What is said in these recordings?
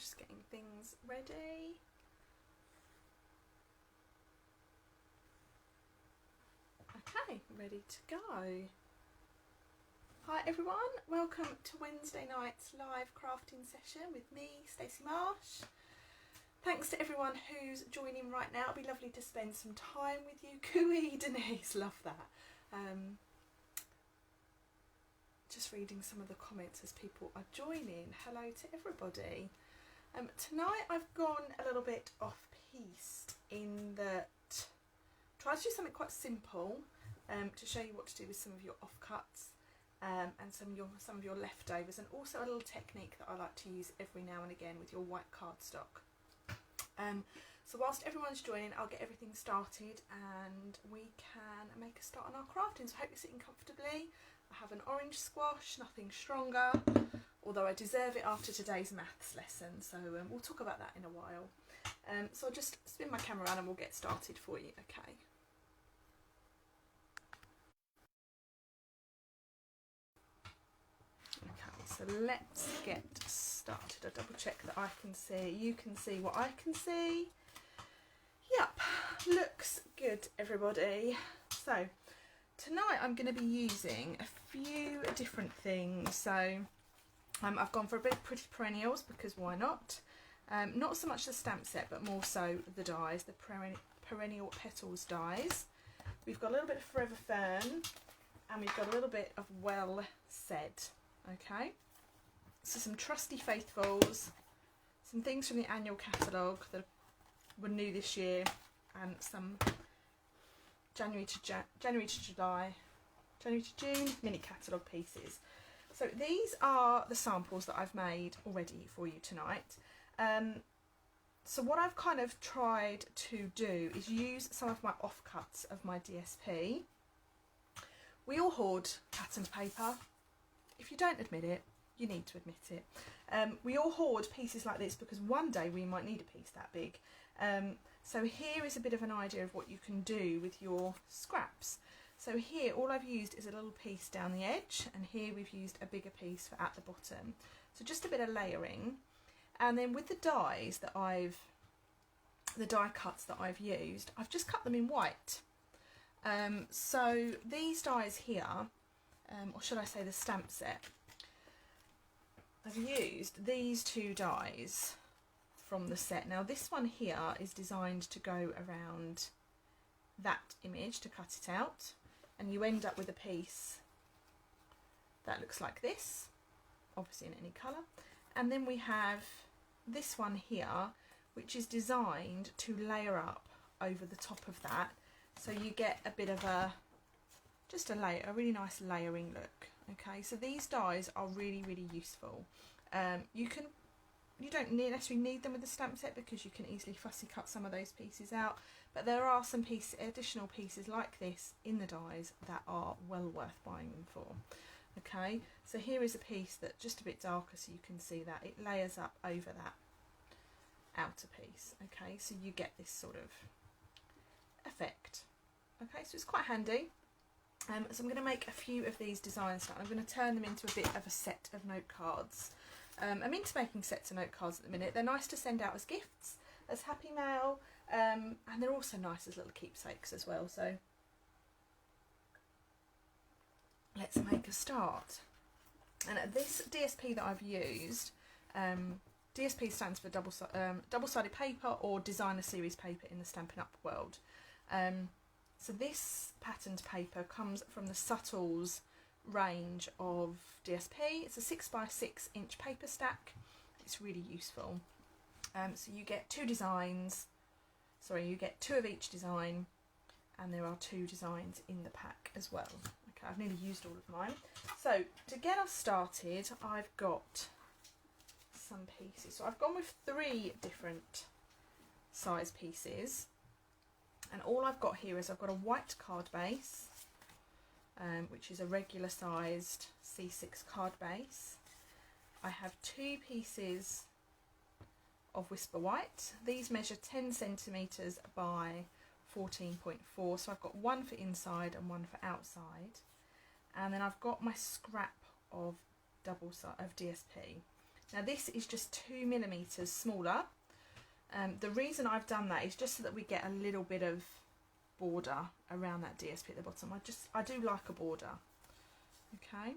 just getting things ready. Okay, ready to go. Hi everyone, welcome to Wednesday night's live crafting session with me, Stacey Marsh. Thanks to everyone who's joining right now. It'll be lovely to spend some time with you. Cooey, Denise, love that. Just reading some of the comments as people are joining. Hello to everybody. Tonight I've gone a little bit off-piste in that try to do something quite simple to show you what to do with some of your offcuts and some of your leftovers, and also a little technique that I like to use every now and again with your white cardstock. So whilst everyone's joining, I'll get everything started and we can make a start on our crafting. So I hope you're sitting comfortably. I have an orange squash, nothing stronger, although I deserve it after today's maths lesson, so we'll talk about that in a while. So I'll just spin my camera around and we'll get started for you, okay? Okay, so let's get started. I'll double check that I can see, you can see what I can see. Yep, looks good everybody. So tonight I'm going to be using a few different things. So I've gone for a bit of pretty perennials because why not? Not so much the stamp set but more so the dies, the perennial petals dies. We've got a little bit of Forever Fern and we've got a little bit of Well Said. Okay, so some trusty faithfuls, some things from the annual catalogue that were new this year, and some January to June mini catalogue pieces. So these are the samples that I've made already for you tonight. So what I've kind of tried to do is use some of my offcuts of my DSP. We all hoard patterned paper. If you don't admit it, you need to admit it. We all hoard pieces like this because one day we might need a piece that big. So here is a bit of an idea of what you can do with your scraps. So here all I've used is a little piece down the edge, and here we've used a bigger piece for at the bottom. So just a bit of layering. And then with the dies that the die cuts that I've used, I've just cut them in white. So these dies here, or should I say the stamp set, I've used these two dies from the set. Now this one here is designed to go around that image to cut it out, and you end up with a piece that looks like this, obviously in any colour. And then we have this one here which is designed to layer up over the top of that, so you get a bit of a a really nice layering look. Okay, so these dies are really useful. You don't necessarily need them with the stamp set because you can easily fussy cut some of those pieces out, but there are some additional pieces like this in the dies that are well worth buying them for. Okay, so here is a piece that's just a bit darker, so you can see that it layers up over that outer piece. Okay, so you get this sort of effect. Okay, so it's quite handy. So I'm going to make a few of these designs now. I'm going to turn them into a bit of a set of note cards. I'm into making sets of note cards at the minute. They're nice to send out as gifts, as happy mail, and they're also nice as little keepsakes as well. So let's make a start. And this DSP that I've used, DSP stands for double-sided paper or designer series paper in the Stampin' Up world. So this patterned paper comes from the Subtles range of DSP. It's a 6x6 inch paper stack. It's really useful. So you get two of each design, and there are two designs in the pack as well. Okay, I've nearly used all of mine. So to get us started, I've got some pieces. So I've gone with 3 different size pieces. And all I've got here is I've got a white card base, which is a regular sized C6 card base. I have 2 pieces of Whisper White. These measure 10 centimetres by 14.4, so I've got one for inside and one for outside. And then I've got my scrap of DSP. Now this is just 2mm smaller. The reason I've done that is just so that we get a little bit of border around that DSP at the bottom. I do like a border. Okay.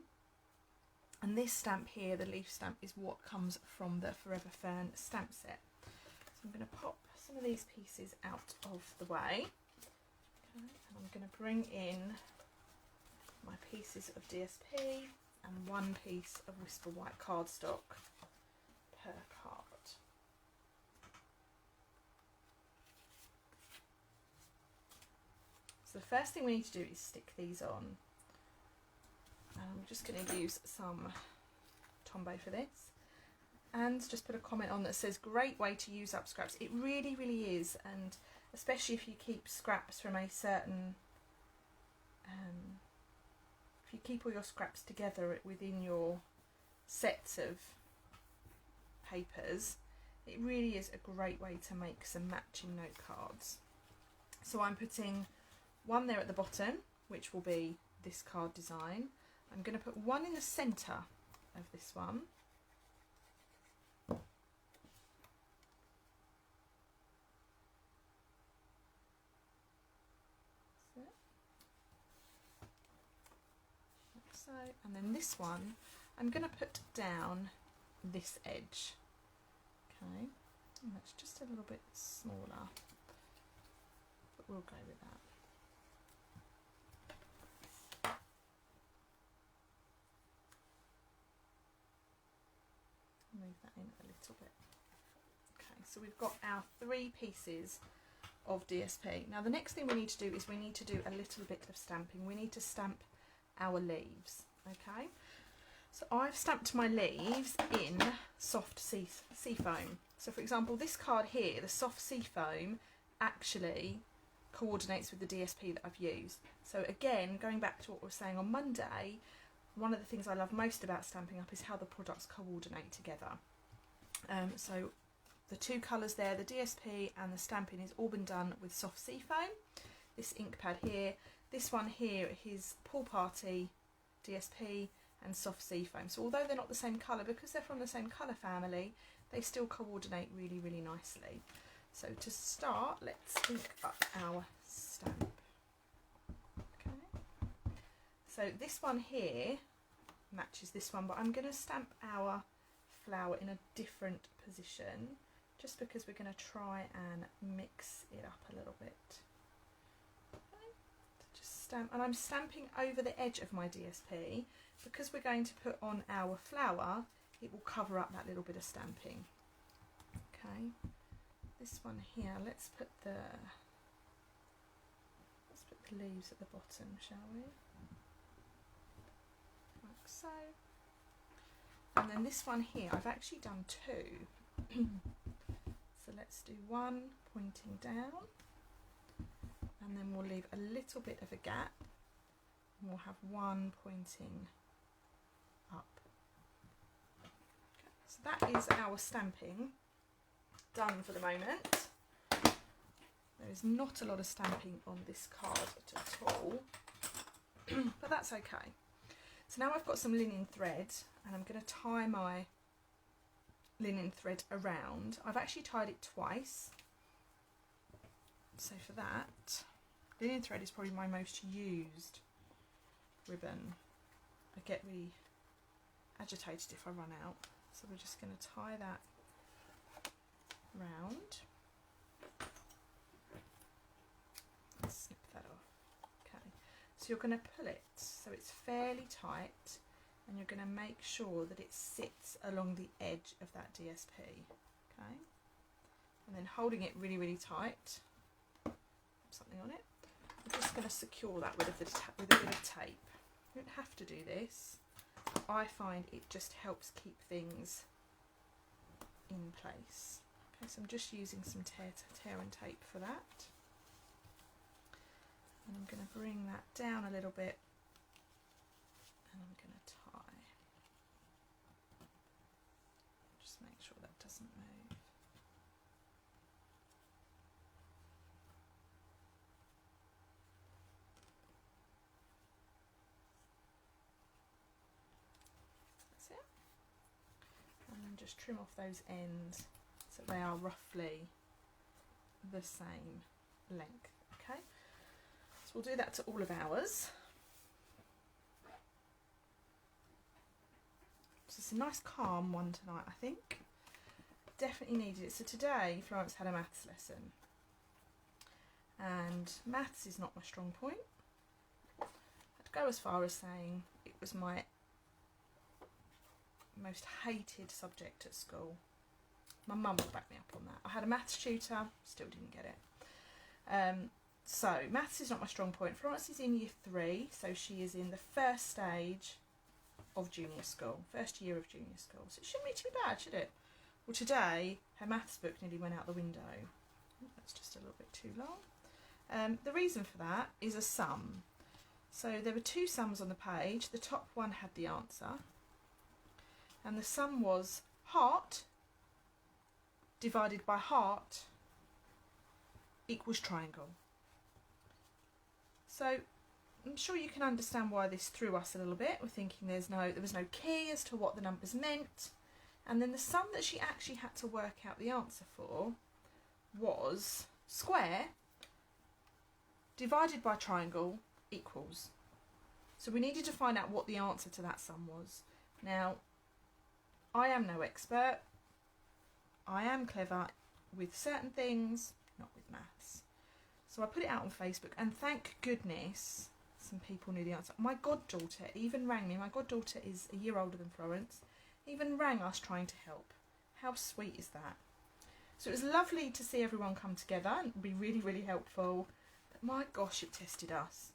And this stamp here, the leaf stamp, is what comes from the Forever Fern stamp set. So I'm going to pop some of these pieces out of the way. Okay. And I'm going to bring in my pieces of DSP and one piece of Whisper White cardstock per card. So the first thing we need to do is stick these on. And I'm just going to use some Tombow for this. And just put a comment on that says, great way to use up scraps. It really, really is. And especially if you keep scraps from a certain... if you keep all your scraps together within your sets of papers, it really is a great way to make some matching note cards. So I'm putting one there at the bottom, which will be this card design. I'm going to put one in the centre of this one. Like so. And then this one, I'm going to put down this edge. Okay, and that's just a little bit smaller, but we'll go with that. Move that in a little bit. Okay, so we've got our 3 pieces of DSP. Now the next thing we need to do is we need to do a little bit of stamping. We need to stamp our leaves. Okay, so I've stamped my leaves in soft sea foam. So for example, this card here, the soft sea foam actually coordinates with the DSP that I've used. So again, going back to what we were saying on Monday, one of the things I love most about Stampin' Up is how the products coordinate together. So the 2 colours there, the DSP and the Stampin', is all been done with soft sea foam. This ink pad here, this one here is Pool Party DSP and soft sea foam. So although they're not the same colour, because they're from the same colour family, they still coordinate really, really nicely. So to start, let's ink up our stamp. So this one here matches this one, but I'm going to stamp our flower in a different position, just because we're going to try and mix it up a little bit. Okay. Just stamp, and I'm stamping over the edge of my DSP, because we're going to put on our flower, it will cover up that little bit of stamping. Okay, this one here, let's put the leaves at the bottom, shall we? Like so. And then this one here, I've actually done 2. So let's do one pointing down, and then we'll leave a little bit of a gap, and we'll have one pointing up. Okay, so that is our stamping done for the moment. There is not a lot of stamping on this card at all, but that's okay. So now I've got some linen thread, and I'm going to tie my linen thread around. I've actually tied it twice. So for that, linen thread is probably my most used ribbon. I get really agitated if I run out. So we're just going to tie that round. Snip that off. Okay, so you're going to pull it so it's fairly tight, and you're going to make sure that it sits along the edge of that DSP. Okay, and then holding it really, really tight, put something on it. I'm just going to secure that with a bit of tape. You don't have to do this. I find it just helps keep things in place. Okay, so I'm just using some tear and tape for that. And I'm going to bring that down a little bit, and I'm going to tie. Just make sure that doesn't move. That's it. And and just trim off those ends so they are roughly the same length. Okay, so we'll do that to all of ours. So it's a nice calm one tonight, I think. Definitely needed it. So today Florence had a maths lesson, and maths is not my strong point. I'd go as far as saying it was my most hated subject at school. My mum will back me up on that. I had a maths tutor, still didn't get it. So maths is not my strong point. Florence is in year 3, so she is in the first stage of junior school, first year of junior school. So it shouldn't be too bad, should it? Well, today her maths book nearly went out the window. That's just a little bit too long. The reason for that is a sum. So there were 2 sums on the page. The top one had the answer, and the sum was heart divided by heart equals triangle. So I'm sure you can understand why this threw us a little bit. We're thinking there was no key as to what the numbers meant, and then the sum that she actually had to work out the answer for was square divided by triangle equals. So we needed to find out what the answer to that sum was. Now, I am no expert. I am clever with certain things, not with maths. So I put it out on Facebook, and thank goodness some people knew the answer. My goddaughter even rang me. My goddaughter is a year older than Florence. Even rang us trying to help. How sweet is that? So it was lovely to see everyone come together and be really, really helpful. But my gosh, it tested us.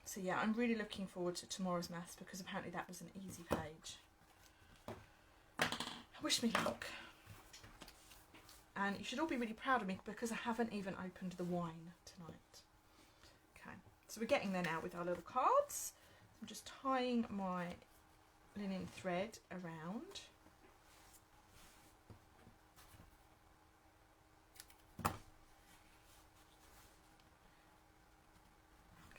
So yeah, I'm really looking forward to tomorrow's maths, because apparently that was an easy page. Wish me luck. And you should all be really proud of me, because I haven't even opened the wine tonight. Okay, so we're getting there now with our little cards. I'm just tying my linen thread around. I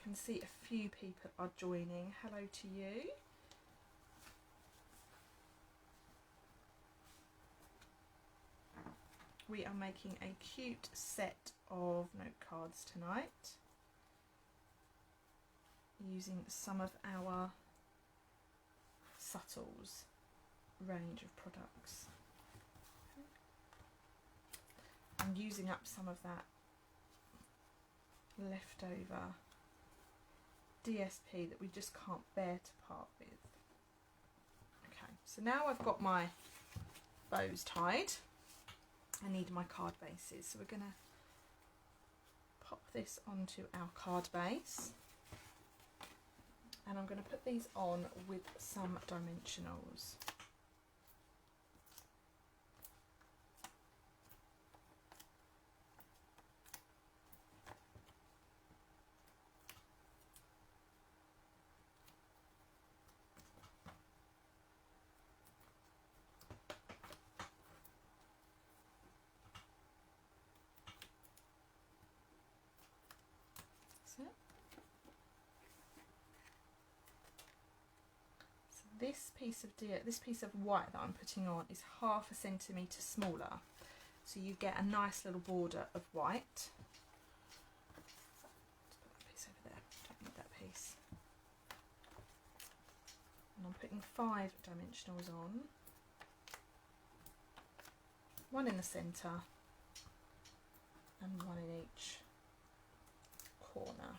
can see a few people are joining. Hello to you. We are making a cute set of note cards tonight, using some of our Subtles range of products. I'm using up some of that leftover DSP that we just can't bear to part with. Okay, so now I've got my bows tied. I need my card bases, so we're going to pop this onto our card base, and I'm going to put these on with some dimensionals. This piece of white that I'm putting on is 1/2 centimetre smaller, so you get a nice little border of white. Just put that piece over there, don't need that piece. And I'm putting 5 dimensionals on, 1 in the centre and 1 in each corner.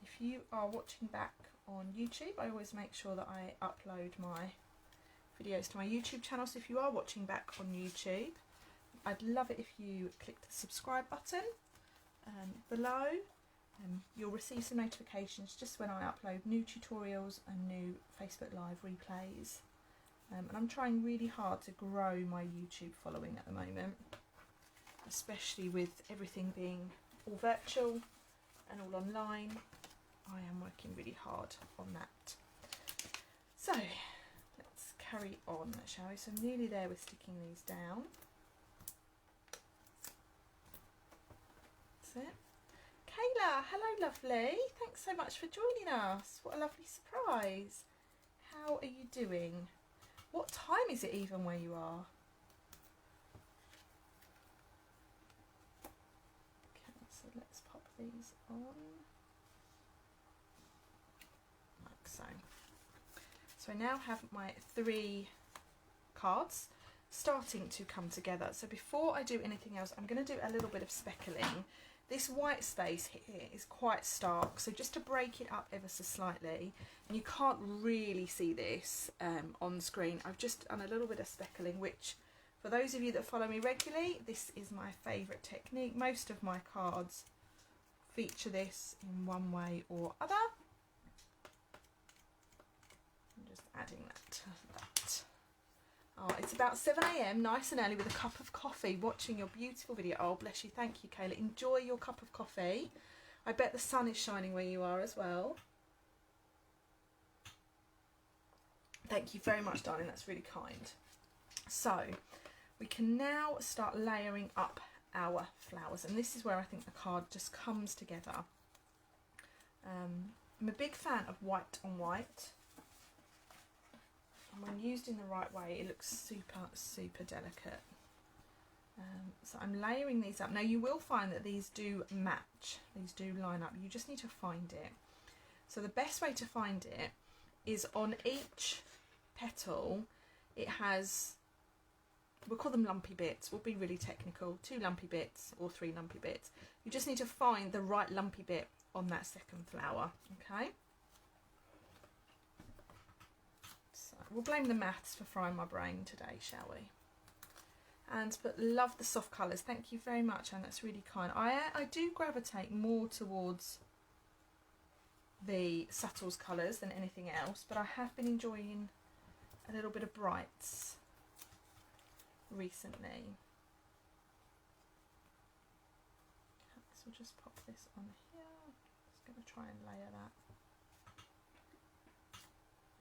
If you are watching back on YouTube, I always make sure that I upload my videos to my YouTube channel. So if you are watching back on YouTube, I'd love it if you click the subscribe button below. You'll receive some notifications just when I upload new tutorials and new Facebook Live replays. And I'm trying really hard to grow my YouTube following at the moment, especially with everything being all virtual and all online. I am working really hard on that. So let's carry on, shall we? So I'm nearly there with sticking these down. That's it. Camilla. Hello, lovely. Thanks so much for joining us. What a lovely surprise. How are you doing? What time is it even where you are? Okay, so let's pop these on. Like so. So I now have my 3 cards starting to come together. So before I do anything else, I'm going to do a little bit of speckling. This white space here is quite stark, so just to break it up ever so slightly, and you can't really see this on screen, I've just done a little bit of speckling, which for those of you that follow me regularly, this is my favourite technique. Most of my cards feature this in one way or other. I'm just adding that to that. Oh, it's about 7 AM, nice and early, with a cup of coffee, watching your beautiful video. Oh, bless you. Thank you, Kayla. Enjoy your cup of coffee. I bet the sun is shining where you are as well. Thank you very much, darling. That's really kind. So, we can now start layering up our flowers. And this is where I think the card just comes together. I'm a big fan of white on white. And when used in the right way, it looks super, super delicate. So I'm layering these up. Now you will find that these do match, these do line up. You just need to find it. So the best way to find it is on each petal, it has, we'll call them lumpy bits, we'll be really technical, 2 lumpy bits or 3 lumpy bits. You just need to find the right lumpy bit on that second flower, okay? We'll blame the maths for frying my brain today, shall we? But love the soft colours. Thank you very much, and that's really kind. I do gravitate more towards the subtles colours than anything else, but I have been enjoying a little bit of brights recently. So we'll just pop this on here. Just going to try and layer that.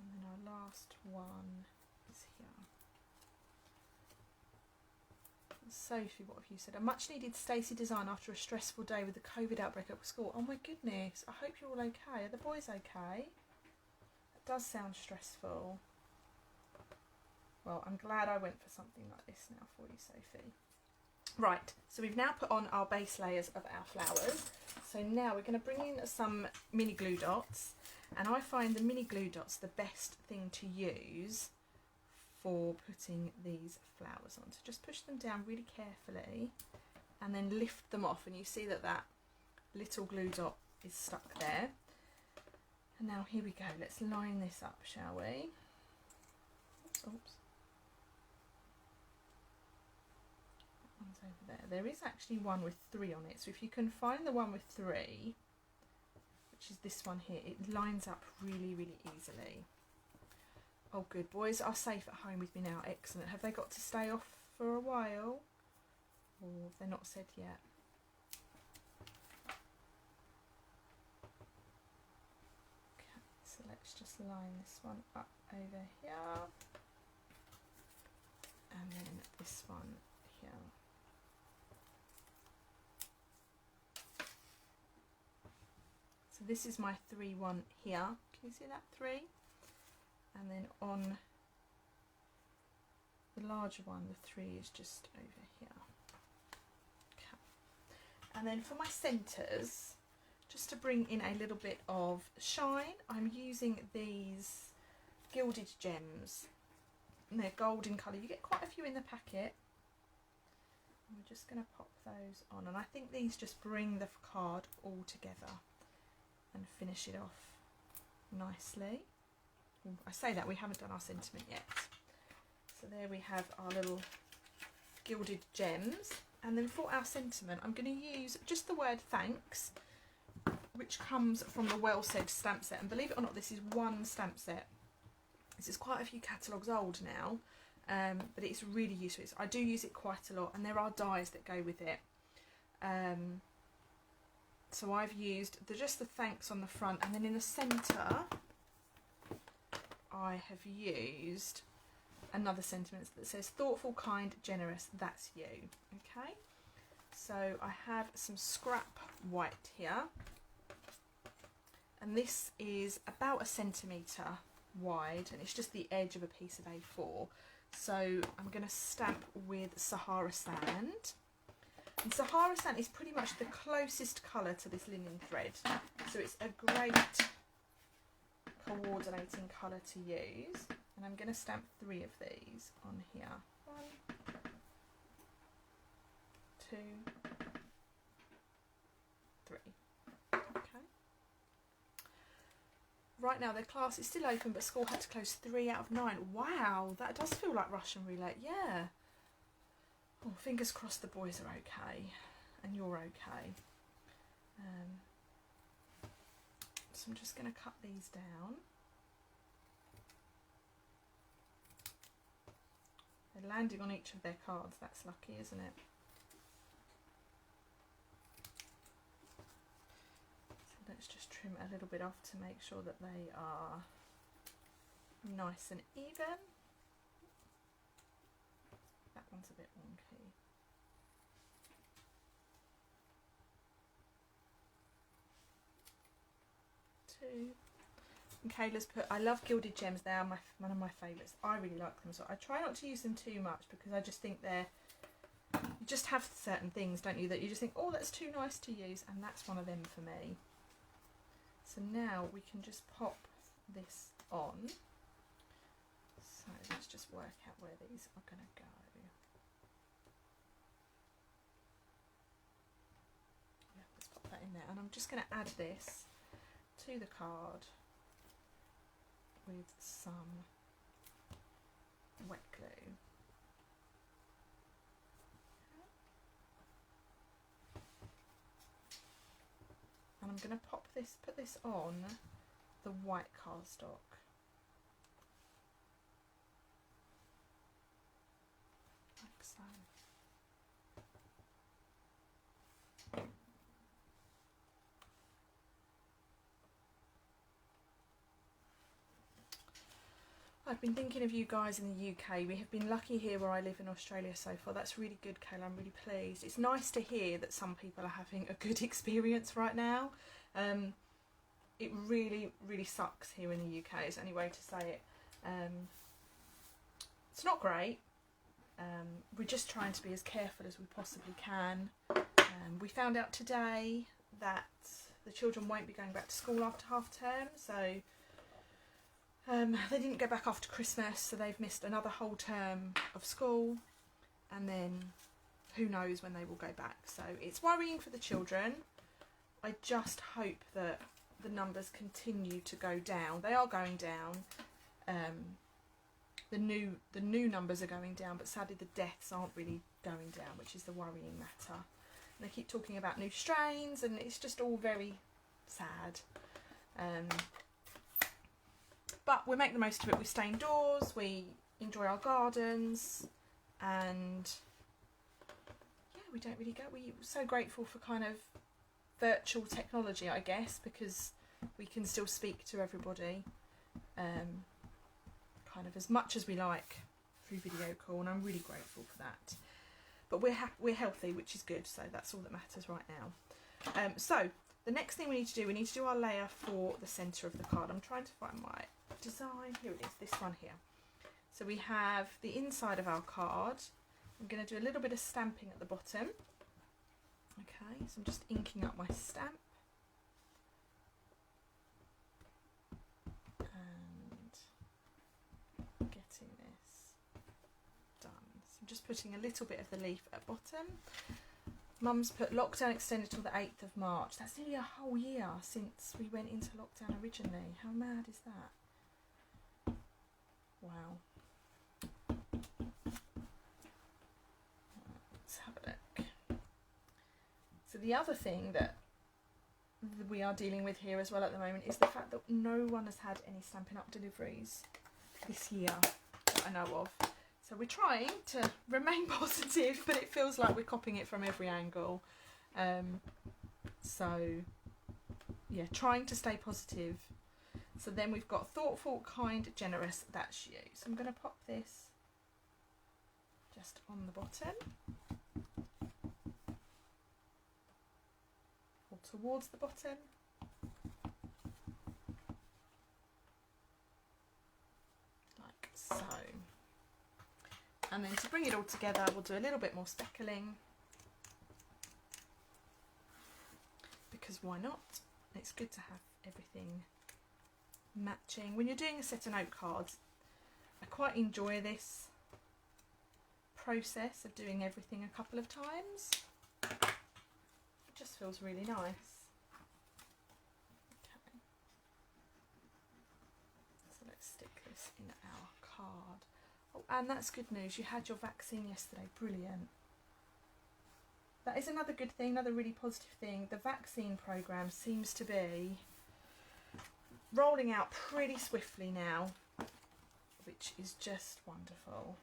And then our last one is here. Sophie, what have you said? A much needed Stacey design after a stressful day with the COVID outbreak at school. Oh my goodness, I hope you're all okay. Are the boys okay? It does sound stressful. Well, I'm glad I went for something like this now for you, Sophie. Right, so we've now put on our base layers of our flowers. So now we're going to bring in some mini glue dots. And I find the mini glue dots the best thing to use for putting these flowers on. So just push them down really carefully and then lift them off, and you see that that little glue dot is stuck there. And now here we go, let's line this up, shall we? Oops. That one's over there. There is actually one with 3 on it, so if you can find the one with 3, which is this one here, it lines up really, really easily. Oh good, boys are safe at home with me now, excellent. Have they got to stay off for a while? Or have they not said yet? Okay, so let's just line this one up over here. And then this one here. So this is my 3-1 here. Can you see that 3? And then on the larger one, the 3 is just over here. Okay. And then for my centres, just to bring in a little bit of shine, I'm using these Gilded Gems. And they're golden colour. You get quite a few in the packet. And we're just going to pop those on. And I think these just bring the card all together and finish it off nicely. I say that, we haven't done our sentiment yet. So there we have our little Gilded Gems. And then for our sentiment, I'm going to use just the word thanks, which comes from the Well Said stamp set. And believe it or not, this is one stamp set. This is quite a few catalogues old now, but it's really useful. I do use it quite a lot, and there are dies that go with it. So I've used just the thanks on the front, and then in the centre I have used another sentiment that says thoughtful, kind, generous, that's you. Okay, So I have some scrap white here, and this is about 1 centimetre wide, and it's just the edge of a piece of A4. So I'm going to stamp with Sahara Sand. And Sahara Sand is pretty much the closest colour to this linen thread, so it's a great coordinating colour to use. And I'm going to stamp 3 of these on here. 1, 2, 3. Okay. Right now their class is still open, but school had to close 3 out of 9. Wow, that does feel like Russian roulette. Yeah. Oh, fingers crossed the boys are okay and you're okay. So I'm just going to cut these down. They're landing on each of their cards. That's lucky, isn't it? So let's just trim a little bit off to make sure that they are nice and even. That one's a bit wonky. And Kayla's put, I love Gilded Gems, they are one of my favourites. I really like them, so I try not to use them too much because I just think they're, you just have certain things, don't you, that you just think, oh, that's too nice to use, and that's one of them for me. So now we can just pop this on. So let's just work out where these are going to go. Yeah, let's pop that in there, and I'm just going to add this to the card with some wet glue. And I'm going to put this on the white cardstock. Like so. I've been thinking of you guys in the UK. We have been lucky here where I live in Australia so far. That's really good, Kayla. I'm really pleased. It's nice to hear that some people are having a good experience right now. It really, really sucks here in the UK, is the only way to say it. It's not great. We're just trying to be as careful as we possibly can. We found out today that the children won't be going back to school after half term, so they didn't go back after Christmas, so they've missed another whole term of school, and then who knows when they will go back. So it's worrying for the children. I just hope that the numbers continue to go down. They are going down. The new numbers are going down, but sadly the deaths aren't really going down, which is the worrying matter. And they keep talking about new strains, and it's just all very sad. But we make the most of it. We stay indoors, we enjoy our gardens, and yeah, we don't really go. We're so grateful for kind of virtual technology, I guess, because we can still speak to everybody kind of as much as we like through video call, and I'm really grateful for that. But we're healthy, which is good, so that's all that matters right now. So the next thing we need to do our layer for the centre of the card. I'm trying to find my design. Here it is, this one here. So we have the inside of our card. I'm going to do a little bit of stamping at the bottom. Okay, so I'm just inking up my stamp. And getting this done. So I'm just putting a little bit of the leaf at bottom. Mum's put lockdown extended till the 8th of March. That's nearly a whole year since we went into lockdown originally. How mad is that? Wow. Let's have a look. So the other thing that we are dealing with here as well at the moment is the fact that no one has had any Stampin' Up! Deliveries this year that I know of. So we're trying to remain positive, but it feels like we're copying it from every angle. So yeah, trying to stay positive. So then we've got thoughtful, kind, generous, that's you. So I'm going to pop this just on the bottom. towards the bottom. Like so. And then to bring it all together, we'll do a little bit more speckling. Because why not? It's good to have everything matching. When you're doing a set of note cards, I quite enjoy this process of doing everything a couple of times. It just feels really nice. Okay. So let's stick this in our card. Oh, and that's good news. You had your vaccine yesterday. Brilliant. That is another good thing, another really positive thing. The vaccine programme seems to be rolling out pretty swiftly now, which is just wonderful.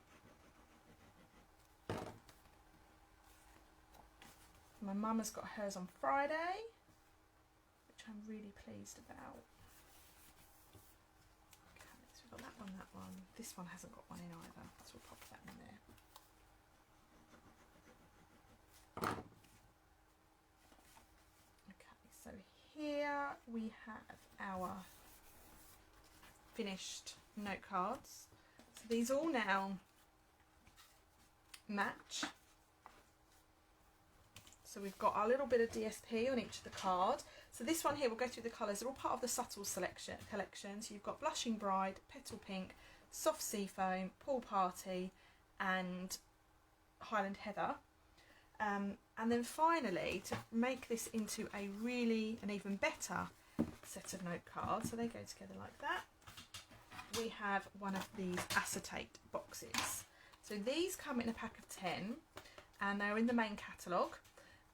My mum has got hers on Friday, which I'm really pleased about. Okay, so we've got that one, that one. This one hasn't got one in either, so we'll pop that in there. Okay, so here we have our finished note cards. So these all now match. So we've got our little bit of DSP on each of the card. So this one here, we'll go through the colours. They're all part of the Subtle selection collection. So you've got Blushing Bride, Petal Pink, Soft Seafoam, Pool Party and Highland Heather. And then finally, to make this into a really, an even better set of note cards, so they go together like that, we have one of these acetate boxes. So these come in a pack of 10 and they're in the main catalogue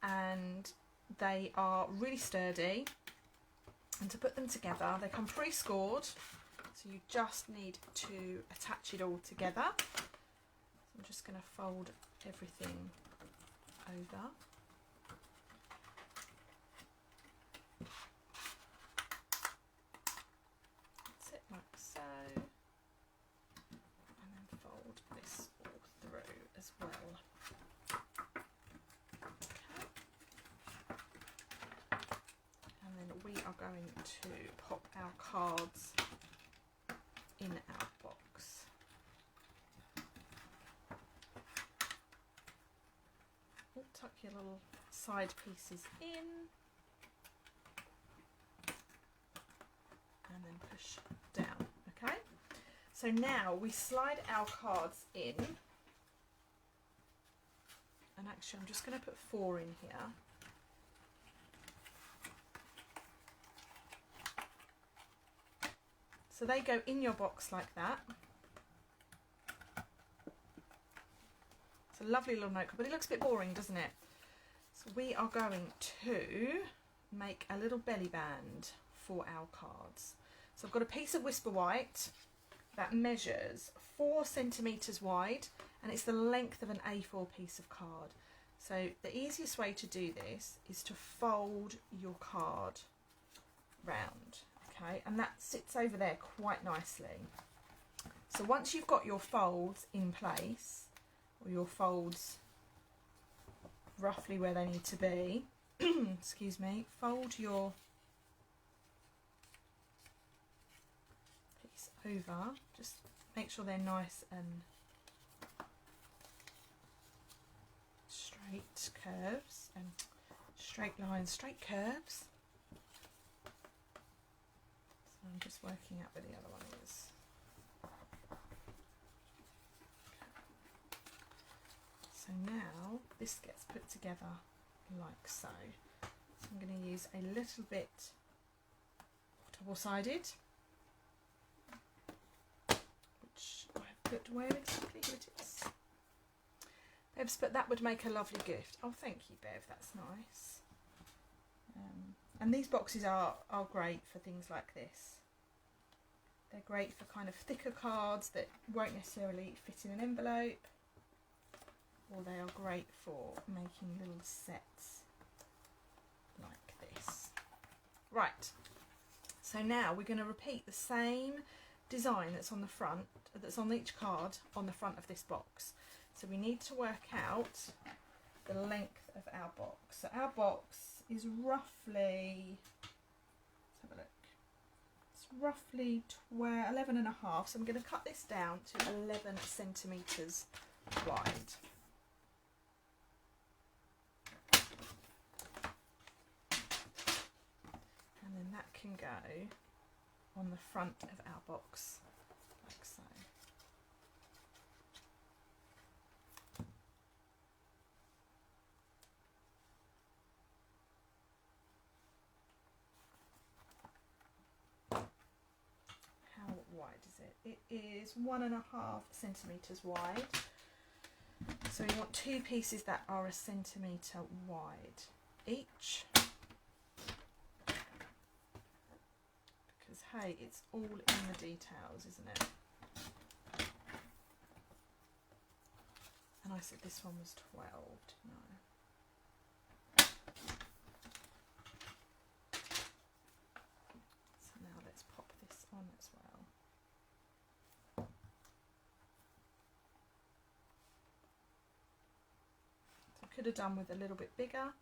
and they are really sturdy, and to put them together they come pre-scored, so you just need to attach it all together. So I'm just going to fold everything over. That's it, like so. And then fold this all through as well. Okay. And then we are going to pop our cards in our box. Tuck your little side pieces in and then push down. Okay, so now we slide our cards in, and actually I'm just going to put 4 in here. So they go in your box like that. It's a lovely little note card, but it looks a bit boring, doesn't it? So we are going to make a little belly band for our cards. So I've got a piece of Whisper White that measures 4 centimetres wide, and it's the length of an A4 piece of card. So the easiest way to do this is to fold your card round, okay? And that sits over there quite nicely. So once you've got your folds in place, or your folds roughly where they need to be, excuse me, fold your piece over, just make sure they're nice and straight curves and straight lines, straight curves. So I'm just working out where the other one is. So now this gets put together like so. So I'm going to use a little bit double-sided, which I have put where exactly? Here it is. Bev's put that would make a lovely gift. Oh, thank you, Bev. That's nice. And these boxes are great for things like this. They're great for kind of thicker cards that won't necessarily fit in an envelope. Or they are great for making little sets like this. Right, so now we're going to repeat the same design that's on the front, that's on each card on the front of this box. So we need to work out the length of our box. So our box is roughly, let's have a look, it's roughly 11 and a half, so I'm going to cut this down to 11 centimetres wide. And then that can go on the front of our box, like so. How wide is it? It is 1.5 centimetres wide. So you want 2 pieces that are 1 centimetre wide each. Because hey, it's all in the details, isn't it? And I said this one was 12, didn't I? So now let's pop this on as well. So I could have done with a little bit bigger.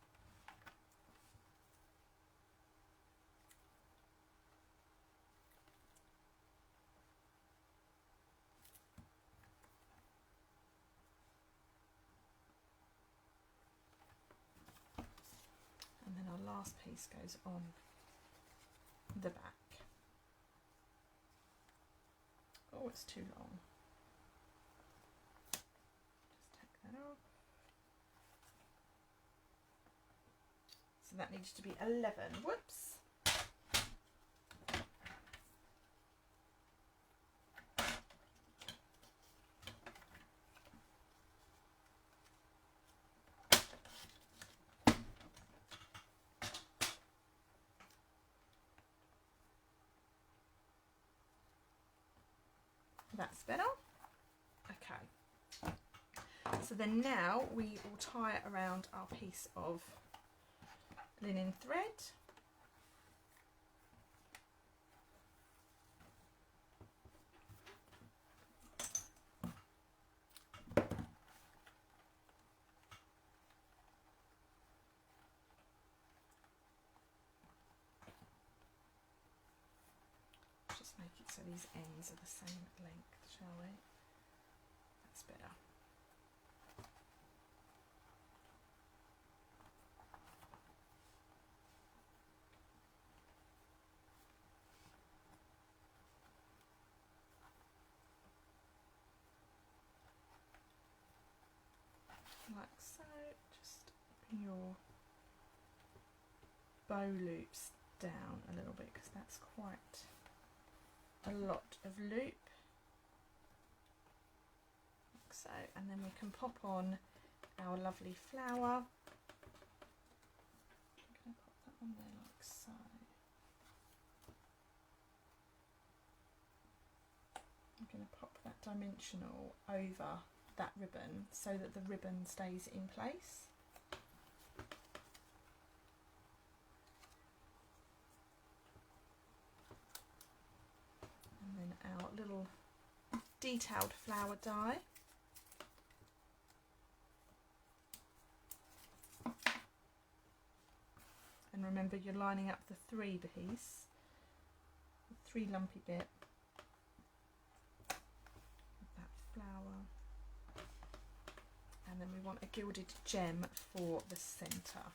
And then our last piece goes on the back. Oh, it's too long. Just take that off. So that needs to be 11. Whoops. That's better. Okay. So then now we will tie it around our piece of linen thread. Just make it so these ends are the same length, shall we? That's better. Like so, just bring your bow loops down a little bit because that's quite a lot of loop. Like so, and then we can pop on our lovely flower. I'm going to pop that on there like so. I'm going to pop that dimensional over that ribbon so that the ribbon stays in place. And then our little detailed flower die. And remember, you're lining up the 3 piece, the 3 lumpy bit with that flower. And then we want a gilded gem for the centre.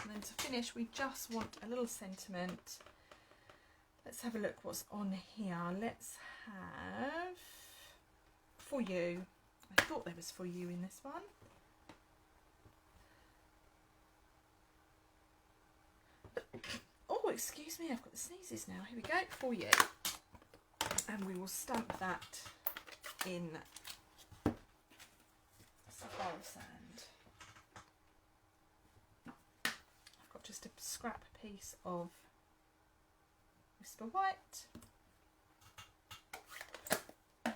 And then to finish, we just want a little sentiment. Let's have a look what's on here. Let's have "For You." I thought there was "For You" in this one. Oh, excuse me, I've got the sneezes now. Here we go, "For You." And we will stamp that in sapphire sand. I've got just a scrap piece of Whisper White. I'll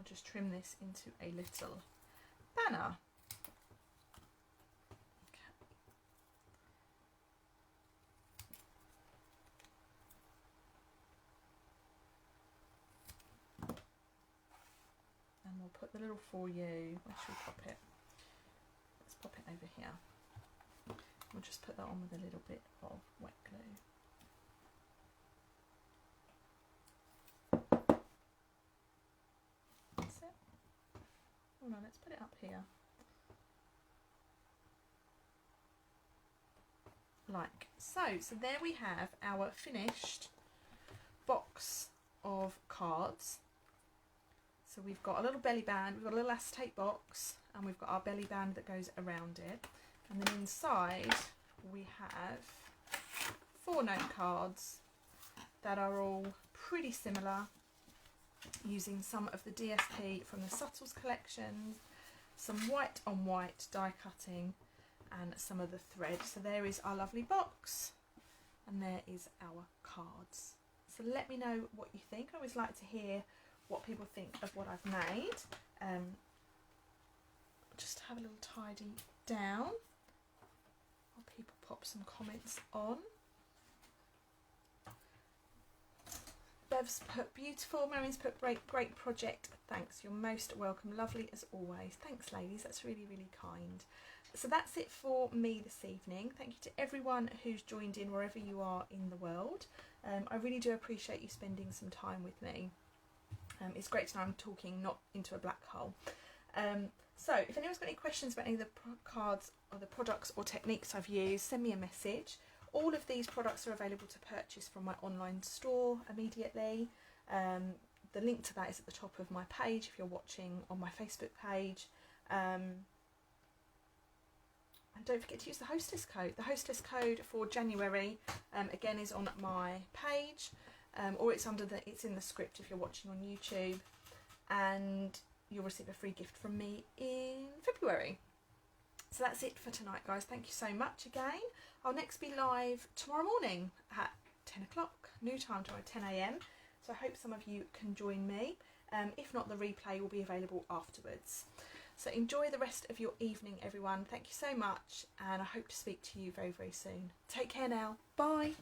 just trim this into a little banner. we'll put the little for you. Where should we pop it? Let's pop it over here. We'll just put that on with a little bit of wet glue. That's it. Oh no, let's put it up here. Like so. So there we have our finished box of cards. So we've got a little belly band, we've got a little acetate box, and we've got our belly band that goes around it. And then inside we have 4 note cards that are all pretty similar, using some of the DSP from the Subtles collection, some white on white die cutting, and some of the thread. So there is our lovely box, and there is our cards. So let me know what you think. I always like to hear what people think of what I've made. Just have a little tidy down while people pop some comments on. Bev's put beautiful, Marion's put great project, thanks, you're most welcome, lovely as always. Thanks ladies, that's really, really kind. So that's it for me this evening. Thank you to everyone who's joined in wherever you are in the world. I really do appreciate you spending some time with me. It's great to know I'm talking not into a black hole. So if anyone's got any questions about any of the cards or the products or techniques I've used, send me a message. All of these products are available to purchase from my online store immediately. The link to that is at the top of my page if you're watching on my Facebook page. And don't forget to use the hostess code. The hostess code for January again is on my page, or it's in the script if you're watching on YouTube, and you'll receive a free gift from me in February. So that's it for tonight, guys. Thank you so much again. I'll next be live tomorrow morning at 10 o'clock, new time tomorrow, 10 AM. So I hope some of you can join me. If not, the replay will be available afterwards. So enjoy the rest of your evening, everyone. Thank you so much, and I hope to speak to you very, very soon. Take care now. Bye.